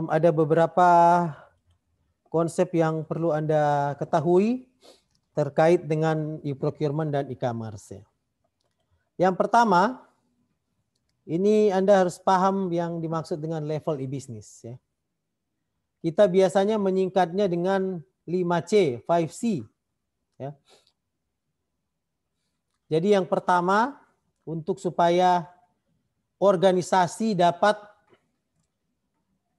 Ada beberapa konsep yang perlu Anda ketahui terkait dengan e-procurement dan e-commerce. Yang pertama, ini Anda harus paham yang dimaksud dengan level e-business. Ya. Kita biasanya menyingkatnya dengan 5C, 5C. Ya. Jadi yang pertama, untuk supaya organisasi dapat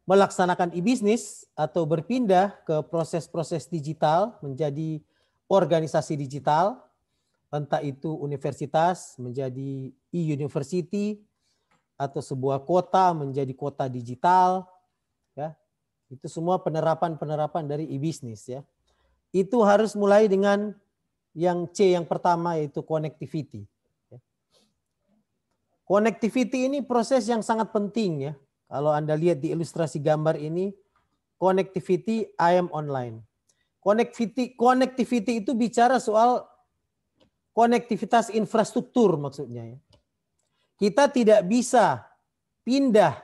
melaksanakan e-business atau berpindah ke proses-proses digital menjadi organisasi digital, entah itu universitas menjadi e-university atau sebuah kota menjadi kota digital, ya. Itu semua penerapan-penerapan dari e-business, ya. Itu harus mulai dengan yang C yang pertama, yaitu connectivity. Connectivity ini proses yang sangat penting, ya. Kalau Anda lihat di ilustrasi gambar ini, connectivity I am online. Connectivity itu bicara soal konektivitas infrastruktur maksudnya. Ya. Kita tidak bisa pindah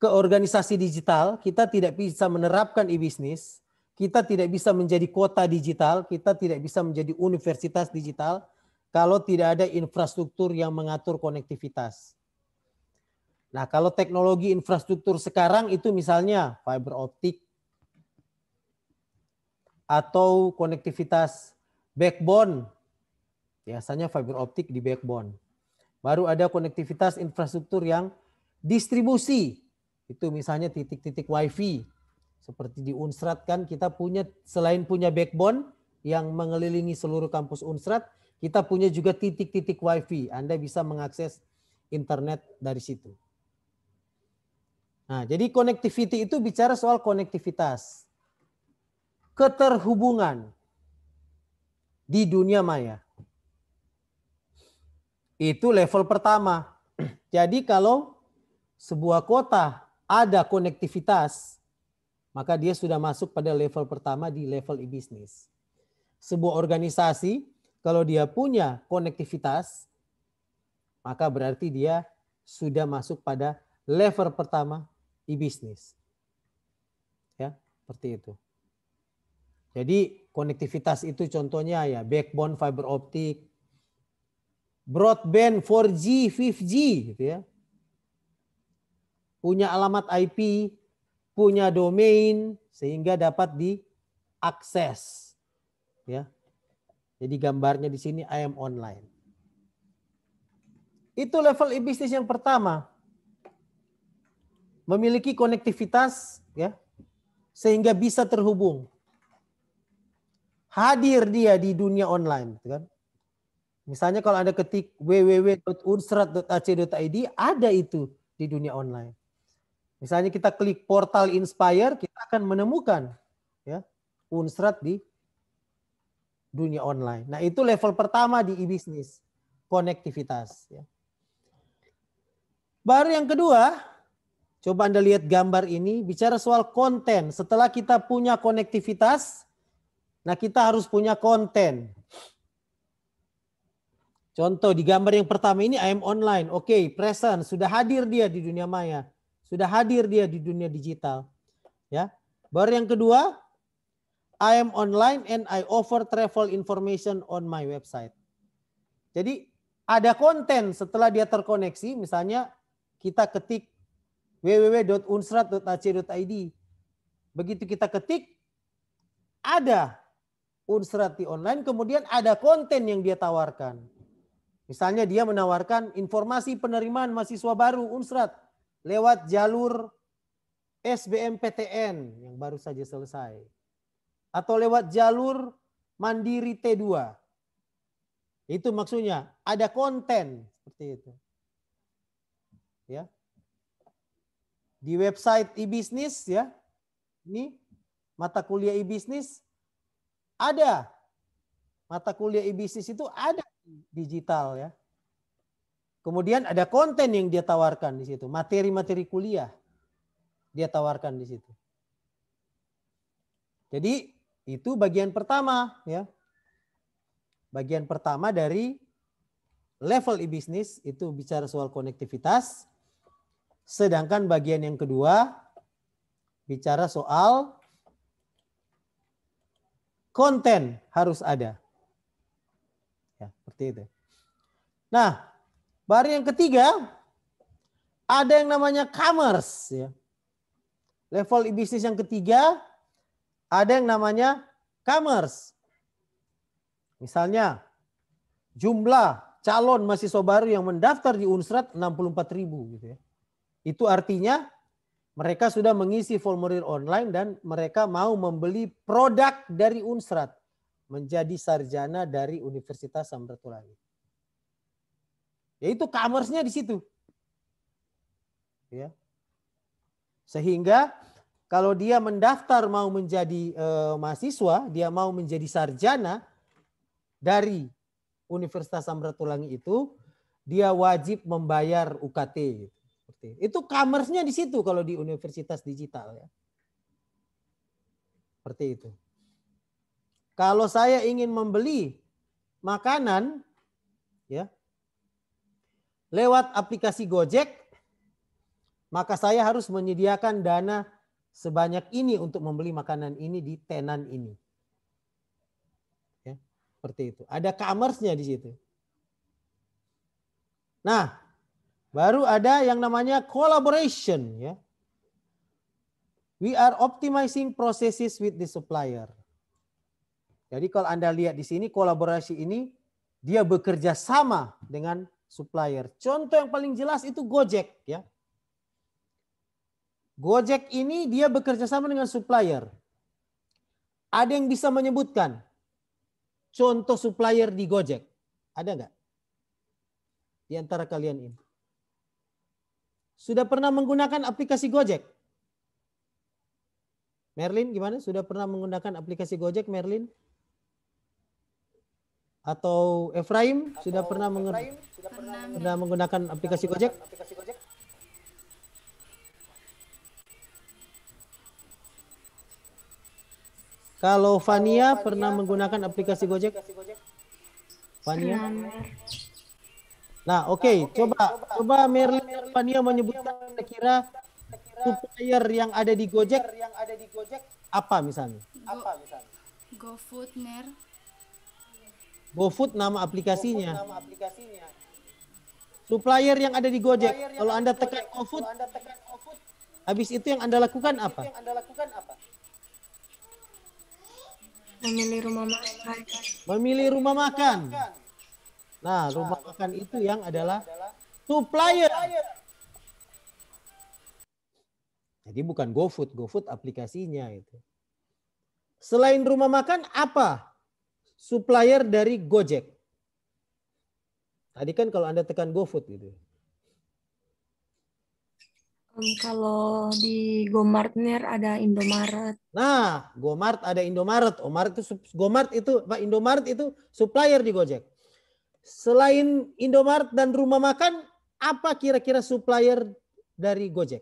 ke organisasi digital, kita tidak bisa menerapkan e-business, kita tidak bisa menjadi kota digital, kita tidak bisa menjadi universitas digital kalau tidak ada infrastruktur yang mengatur konektivitas. Nah, kalau teknologi infrastruktur sekarang itu misalnya fiber optik atau konektivitas backbone, biasanya fiber optik di backbone. Baru ada konektivitas infrastruktur yang distribusi, itu misalnya titik-titik wifi. Seperti di Unstrat kan kita punya, selain punya backbone yang mengelilingi seluruh kampus Unstrat, kita punya juga titik-titik wifi. Anda bisa mengakses internet dari situ. Nah, jadi connectivity itu bicara soal konektivitas. Keterhubungan di dunia maya. Itu level pertama. Jadi kalau sebuah kota ada konektivitas, maka dia sudah masuk pada level pertama di level e-business. Sebuah organisasi kalau dia punya konektivitas, maka berarti dia sudah masuk pada level pertama e-business. Ya, seperti itu. Jadi konektivitas itu contohnya ya backbone fiber optik, broadband 4G, 5G gitu ya. Punya alamat IP, punya domain sehingga dapat diakses. Ya. Jadi gambarnya di sini I am online. Itu level e-business yang pertama. Memiliki konektivitas ya sehingga bisa terhubung. Hadir dia di dunia online, kan? Misalnya kalau Anda ketik www.unstrat.ac.id, ada itu di dunia online. Misalnya kita klik portal Inspire, kita akan menemukan ya Unstrat di dunia online. Nah, itu level pertama di e-business, konektivitas ya. Baru yang kedua, coba Anda lihat gambar ini, bicara soal konten. Setelah kita punya konektivitas, nah kita harus punya konten. Contoh di gambar yang pertama ini I am online. Oke, present, sudah hadir dia di dunia maya. Sudah hadir dia di dunia digital. Ya. Baru yang kedua, I am online and I offer travel information on my website. Jadi ada konten setelah dia terkoneksi, misalnya kita ketik www.unstrat.ac.id. Begitu kita ketik, ada Unstrat di online, kemudian ada konten yang dia tawarkan. Misalnya dia menawarkan informasi penerimaan mahasiswa baru Unstrat lewat jalur SBMPTN yang baru saja selesai. Atau lewat jalur Mandiri T2. Itu maksudnya ada konten seperti itu. Ya. Di website e-business ya. Ini mata kuliah e-business ada. Mata kuliah e-business itu ada digital ya. Kemudian ada konten yang dia tawarkan di situ, materi-materi kuliah dia tawarkan di situ. Jadi itu bagian pertama ya. Bagian pertama dari level e-business itu bicara soal konektivitas. Sedangkan bagian yang kedua bicara soal konten harus ada. Ya, seperti itu. Nah, baru yang ketiga, ada yang namanya commerce. Ya. Level bisnis yang ketiga, ada yang namanya commerce. Misalnya, jumlah calon mahasiswa baru yang mendaftar di Unstrat 64.000 gitu ya. Itu artinya mereka sudah mengisi formulir online dan mereka mau membeli produk dari Unstrat menjadi sarjana dari Universitas Samratulangi. Yaitu commerce-nya di situ. Ya. Sehingga kalau dia mendaftar mau menjadi mahasiswa, dia mau menjadi sarjana dari Universitas Samratulangi itu, dia wajib membayar UKT. Itu commerce-nya di situ kalau di universitas digital ya. Seperti itu. Kalau saya ingin membeli makanan ya lewat aplikasi Gojek, maka saya harus menyediakan dana sebanyak ini untuk membeli makanan ini di tenan ini. Ya, seperti itu. Ada commerce-nya di situ. Nah, baru ada yang namanya collaboration ya. We are optimizing processes with the supplier. Jadi kalau Anda lihat di sini kolaborasi ini dia bekerja sama dengan supplier. Contoh yang paling jelas itu Gojek ya. Gojek ini dia bekerja sama dengan supplier. Ada yang bisa menyebutkan contoh supplier di Gojek? Ada nggak? Di antara kalian ini. Sudah pernah menggunakan aplikasi Gojek? Merlin gimana? Sudah pernah menggunakan aplikasi Gojek, Merlin? Atau Efraim sudah pernah menggunakan aplikasi Gojek? Kalau Fania pernah menggunakan aplikasi Gojek? Fania? Nah, oke. Coba Merlin dan Fania menyebutkan kira-kira supplier yang ada di Gojek apa misalnya? GoFood, Ner. GoFood nama aplikasinya. Supplier yang ada di Gojek. Kalau Anda tekan GoFood, habis itu yang Anda lakukan apa? Memilih rumah makan. Memilih rumah makan. Nah, rumah makan itu yang adalah supplier. Jadi bukan GoFood, GoFood aplikasinya itu. Selain rumah makan, apa supplier dari Gojek? Tadi kan kalau Anda tekan GoFood gitu. Kalau di GoMartner ada Indomaret. Nah, GoMart ada Indomaret. Indomaret itu supplier di Gojek. Selain Indomaret dan rumah makan, apa kira-kira supplier dari Gojek?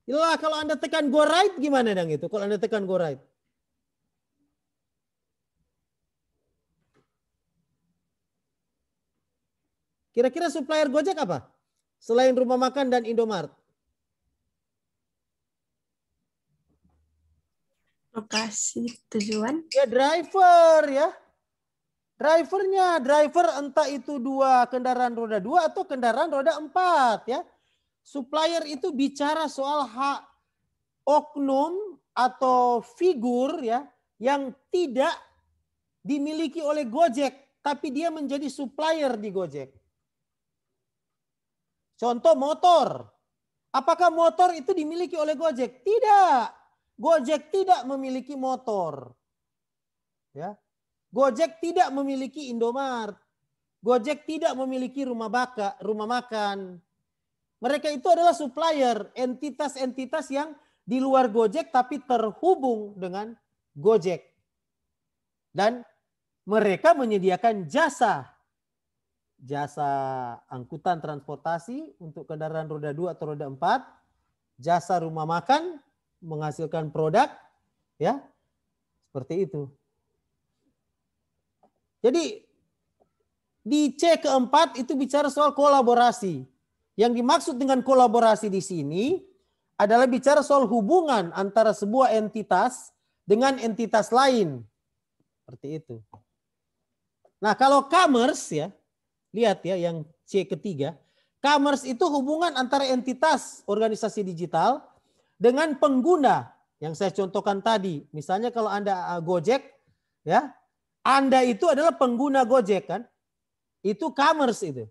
Itulah kalau Anda tekan GoRide gimana dong itu? Kalau Anda tekan GoRide. Kira-kira supplier Gojek apa? Selain rumah makan dan Indomaret. Lokasi tujuan. Ya driver ya. Driver entah itu kendaraan roda 2 atau kendaraan roda 4 ya. Supplier itu bicara soal hak oknum atau figur ya yang tidak dimiliki oleh Gojek tapi dia menjadi supplier di Gojek. Contoh motor. Apakah motor itu dimiliki oleh Gojek? Tidak. Gojek tidak memiliki motor. Ya. Gojek tidak memiliki Indomaret. Gojek tidak memiliki rumah makan. Mereka itu adalah supplier, entitas-entitas yang di luar Gojek tapi terhubung dengan Gojek. Dan mereka menyediakan jasa angkutan transportasi untuk kendaraan roda 2 atau roda 4, jasa rumah makan, menghasilkan produk, ya, seperti itu. Jadi di C keempat itu bicara soal kolaborasi. Yang dimaksud dengan kolaborasi di sini adalah bicara soal hubungan antara sebuah entitas dengan entitas lain. Seperti itu. Nah, kalau commerce ya, lihat ya yang C ketiga. Commerce itu hubungan antara entitas organisasi digital dengan pengguna yang saya contohkan tadi. Misalnya kalau Anda Gojek, ya, Anda itu adalah pengguna Gojek kan? Itu commerce itu.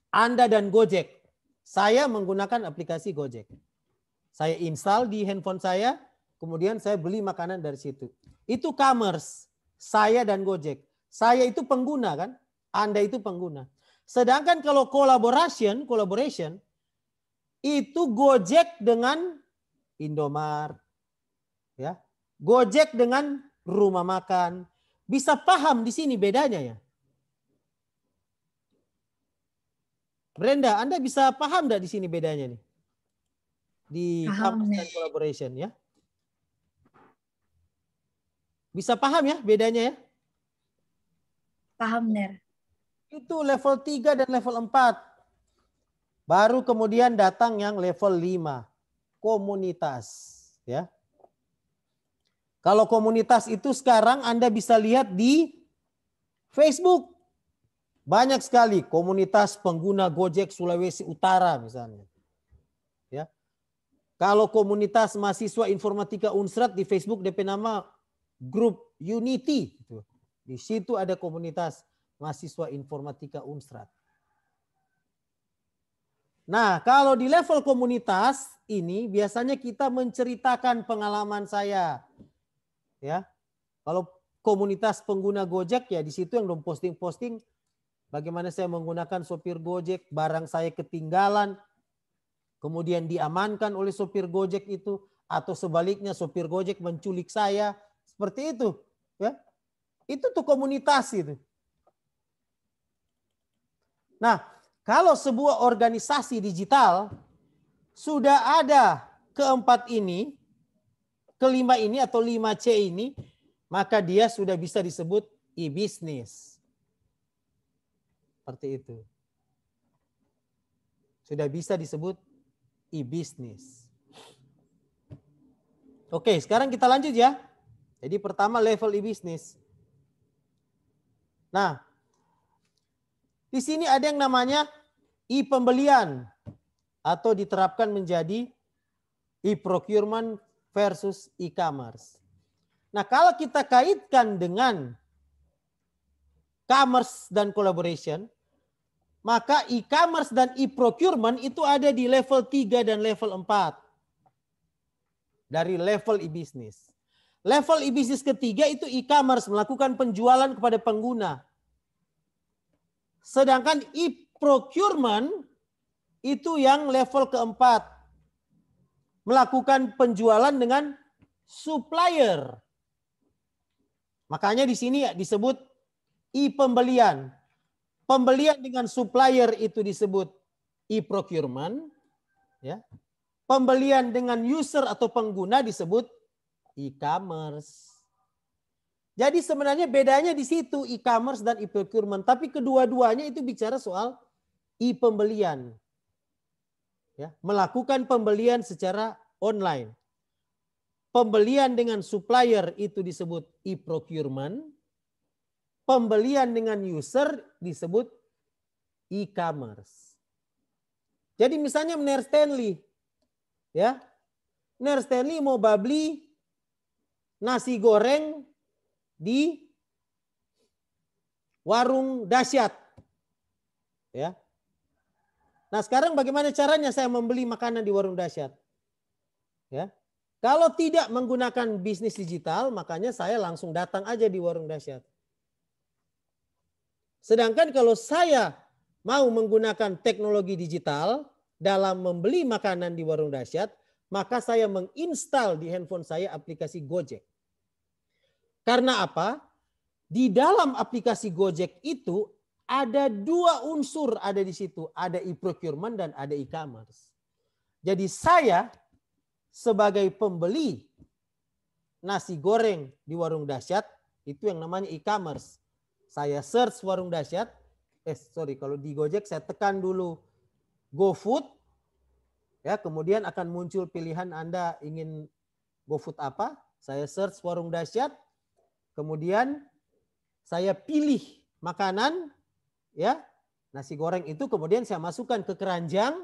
Anda dan Gojek. Saya menggunakan aplikasi Gojek. Saya install di handphone saya, kemudian saya beli makanan dari situ. Itu commerce. Saya dan Gojek. Saya itu pengguna kan? Anda itu pengguna. Sedangkan kalau collaboration itu Gojek dengan Indomaret, ya, Gojek dengan rumah makan. Bisa paham di sini bedanya ya? Brenda, Anda bisa paham enggak di sini bedanya nih? Di commerce dan collaboration ya? Bisa paham ya bedanya ya? Paham, Ner. Itu level 3 dan level 4. Baru kemudian datang yang level 5. Komunitas. Ya. Kalau komunitas itu sekarang Anda bisa lihat di Facebook. Banyak sekali komunitas pengguna Gojek Sulawesi Utara misalnya. Ya. Kalau komunitas mahasiswa informatika Unsrat di Facebook DP nama Grup Unity. Di situ ada komunitas mahasiswa informatika Unsrat. Nah, kalau di level komunitas ini biasanya kita menceritakan pengalaman saya. Ya. Kalau komunitas pengguna Gojek ya di situ yang posting-posting bagaimana saya menggunakan sopir Gojek, barang saya ketinggalan, kemudian diamankan oleh sopir Gojek itu, atau sebaliknya sopir Gojek menculik saya, seperti itu. Ya. Itu tuh komunitas itu. Nah, kalau sebuah organisasi digital sudah ada keempat ini, kelima ini atau 5C ini, maka dia sudah bisa disebut e-business. Seperti itu. Sudah bisa disebut e-business. Oke, sekarang kita lanjut ya. Jadi pertama level e-business. Nah, di sini ada yang namanya e-pembelian atau diterapkan menjadi e-procurement versus e-commerce. Nah, kalau kita kaitkan dengan commerce dan collaboration, maka e-commerce dan e-procurement itu ada di level 3 dan level 4 dari level e-business. Level e-business ketiga itu e-commerce, melakukan penjualan kepada pengguna. Sedangkan e-procurement itu yang level keempat. Melakukan penjualan dengan supplier. Makanya di sini disebut e-pembelian. Pembelian dengan supplier itu disebut e-procurement. Ya. Pembelian dengan user atau pengguna disebut e-commerce. Jadi sebenarnya bedanya di situ e-commerce dan e-procurement. Tapi kedua-duanya itu bicara soal e-pembelian. Ya, melakukan pembelian secara online. Pembelian dengan supplier itu disebut e-procurement. Pembelian dengan user disebut e-commerce. Jadi misalnya Mner Stanley. Ya, Mner Stanley mau beli nasi goreng di warung dahsyat. Ya. Nah, sekarang bagaimana caranya saya membeli makanan di warung dahsyat? Ya. Kalau tidak menggunakan bisnis digital, makanya saya langsung datang aja di warung dahsyat. Sedangkan kalau saya mau menggunakan teknologi digital dalam membeli makanan di warung dahsyat, maka saya menginstal di handphone saya aplikasi Gojek. Karena apa? Di dalam aplikasi Gojek itu ada dua unsur ada di situ. Ada e-procurement dan ada e-commerce. Jadi saya sebagai pembeli nasi goreng di warung dahsyat itu yang namanya e-commerce. Saya search warung dahsyat. Kalau di Gojek saya tekan dulu GoFood, ya, kemudian akan muncul pilihan Anda ingin GoFood apa. Saya search warung dahsyat, kemudian saya pilih makanan, ya, nasi goreng itu, kemudian saya masukkan ke keranjang,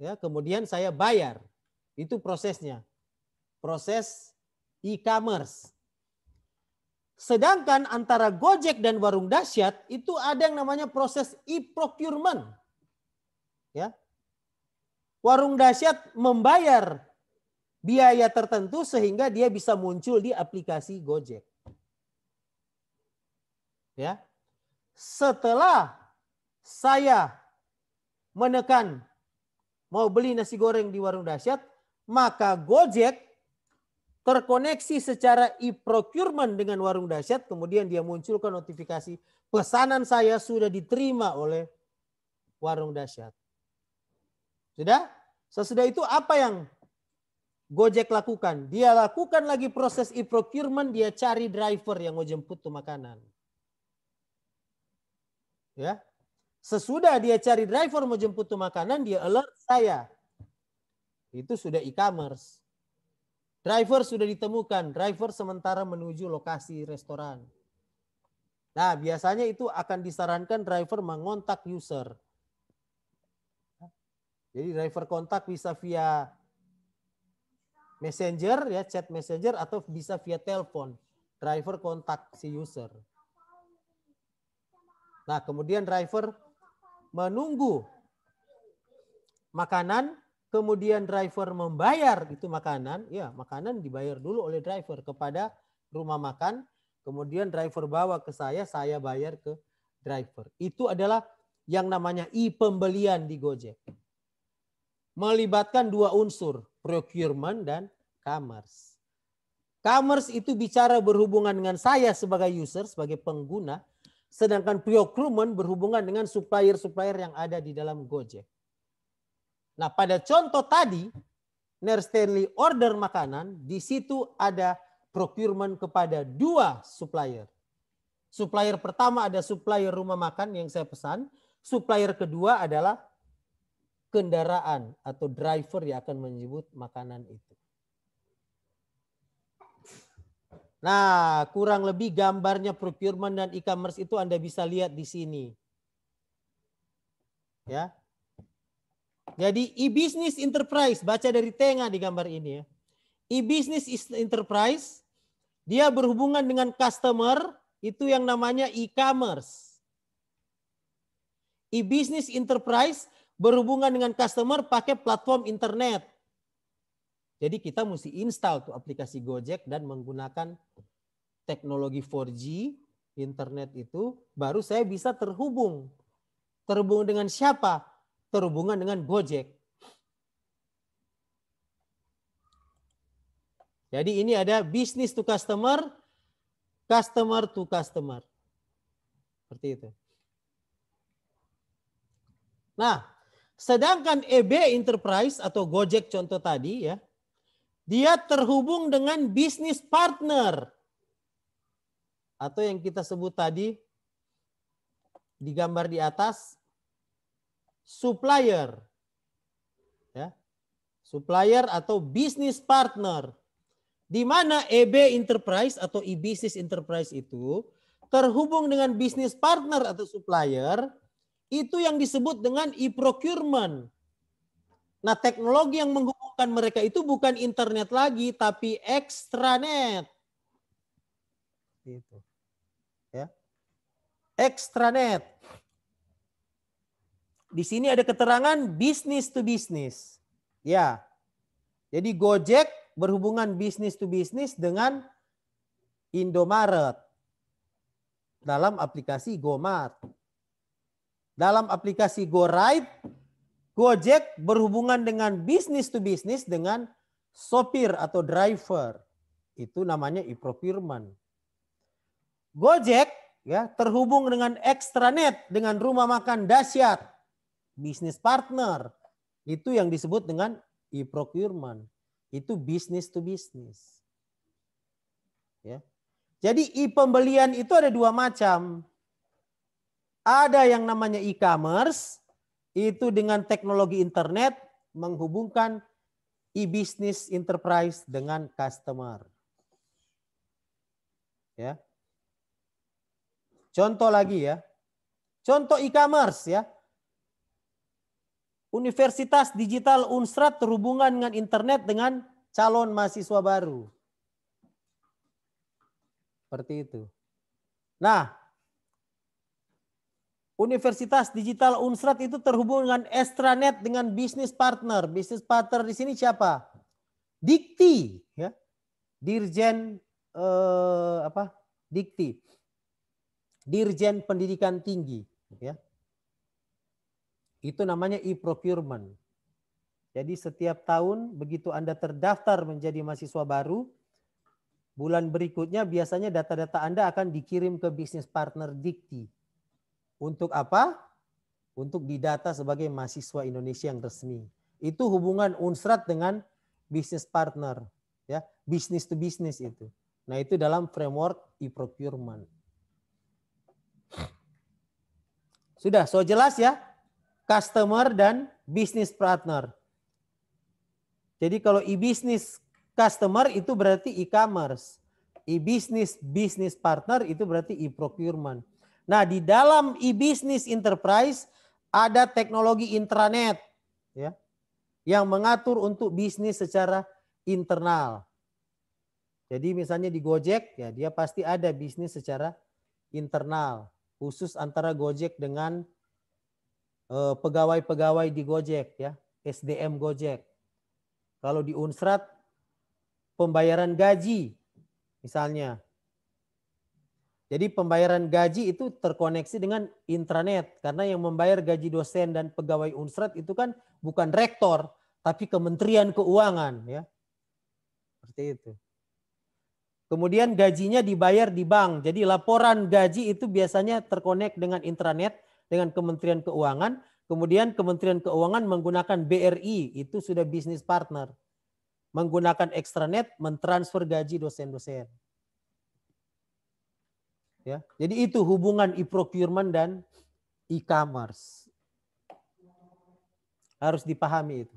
ya, kemudian saya bayar. Itu prosesnya, proses e-commerce. Sedangkan antara Gojek dan warung dahsyat itu ada yang namanya proses e-procurement. Ya. Warung dahsyat membayar biaya tertentu sehingga dia bisa muncul di aplikasi Gojek. Ya. Setelah saya menekan mau beli nasi goreng di warung dahsyat, maka Gojek terkoneksi secara e-procurement dengan warung dahsyat, kemudian dia munculkan notifikasi pesanan saya sudah diterima oleh warung dahsyat. Sudah? Sesudah itu apa yang Gojek lakukan? Dia lakukan lagi proses e-procurement, dia cari driver yang mau jemput tuh makanan. Ya. Sesudah dia cari driver mau jemput tuh makanan, dia alert saya. Itu sudah e-commerce. Driver sudah ditemukan, driver sementara menuju lokasi restoran. Nah, biasanya itu akan disarankan driver mengontak user. Jadi driver kontak bisa via messenger, ya, chat messenger, atau bisa via telepon. Driver kontak si user. Nah, kemudian driver menunggu makanan, kemudian driver membayar itu makanan, ya, makanan dibayar dulu oleh driver kepada rumah makan, kemudian driver bawa ke saya bayar ke driver. Itu adalah yang namanya e-pembelian di Gojek. Melibatkan dua unsur, procurement dan commerce. Commerce itu bicara berhubungan dengan saya sebagai user, sebagai pengguna, sedangkan procurement berhubungan dengan supplier-supplier yang ada di dalam Gojek. Nah, pada contoh tadi, Nair Stanley order makanan, di situ ada procurement kepada dua supplier. Supplier pertama ada supplier rumah makan yang saya pesan. Supplier kedua adalah kendaraan atau driver yang akan menyebut makanan itu. Nah, kurang lebih gambarnya procurement dan e-commerce itu Anda bisa lihat di sini. Ya. Jadi e-business enterprise, baca dari tengah di gambar ini ya. E-business enterprise, dia berhubungan dengan customer, itu yang namanya e-commerce. E-business enterprise berhubungan dengan customer pakai platform internet. Jadi kita mesti install tuh aplikasi Gojek dan menggunakan teknologi 4G, internet itu, baru saya bisa terhubung. Terhubung dengan siapa? Terhubungan dengan Gojek. Jadi ini ada business to customer, customer to customer. Seperti itu. Nah, sedangkan EB Enterprise atau Gojek contoh tadi ya, dia terhubung dengan business partner. Atau yang kita sebut tadi di gambar di atas, supplier. Ya. Supplier atau business partner. Di mana EB Enterprise atau e-business enterprise itu terhubung dengan business partner atau supplier, itu yang disebut dengan e-procurement. Nah, teknologi yang menghubungkan mereka itu bukan internet lagi, tapi extranet. Gitu. Ya. Extranet. Di sini ada keterangan business to business. Ya. Jadi Gojek berhubungan business to business dengan Indomaret dalam aplikasi GoMart. Dalam aplikasi GoRide, Gojek berhubungan dengan business to business dengan sopir atau driver. Itu namanya e-procurement. Gojek ya terhubung dengan extranet dengan rumah makan dahsyat, business partner. Itu yang disebut dengan e-procurement. Itu business to business. Ya. Jadi e-pembelian itu ada dua macam. Ada yang namanya e-commerce, itu dengan teknologi internet menghubungkan e-business enterprise dengan customer. Ya. Contoh lagi ya. Contoh e-commerce ya. Universitas Digital Unstrat terhubungan dengan internet dengan calon mahasiswa baru. Seperti itu. Nah, Universitas Digital Unstrat itu terhubung dengan extranet dengan bisnis partner. Bisnis partner di sini siapa? Dikti, ya. Dirjen Dikti. Dirjen Pendidikan Tinggi, ya. Itu namanya e-procurement. Jadi setiap tahun begitu Anda terdaftar menjadi mahasiswa baru, bulan berikutnya biasanya data-data Anda akan dikirim ke bisnis partner Dikti. Untuk apa? Untuk didata sebagai mahasiswa Indonesia yang resmi. Itu hubungan Unstrat dengan bisnis partner, ya, business to business itu. Nah, itu dalam framework e-procurement. Sudah, so jelas ya? Customer dan business partner. Jadi kalau e-business customer itu berarti e-commerce. E-business business partner itu berarti e-procurement. Nah, di dalam e-business enterprise ada teknologi intranet, ya, yang mengatur untuk bisnis secara internal. Jadi misalnya di Gojek, ya, dia pasti ada bisnis secara internal, khusus antara Gojek dengan pegawai-pegawai di Gojek, ya, SDM Gojek. Kalau di Unstrat pembayaran gaji misalnya. Jadi pembayaran gaji itu terkoneksi dengan intranet karena yang membayar gaji dosen dan pegawai Unstrat itu kan bukan rektor tapi Kementerian Keuangan, ya. Seperti itu. Kemudian gajinya dibayar di bank. Jadi laporan gaji itu biasanya terkonek dengan intranet dengan Kementerian Keuangan. Kemudian Kementerian Keuangan menggunakan BRI, itu sudah bisnis partner. Menggunakan extranet mentransfer gaji dosen-dosen. Ya, jadi itu hubungan e-procurement dan e-commerce. Harus dipahami itu.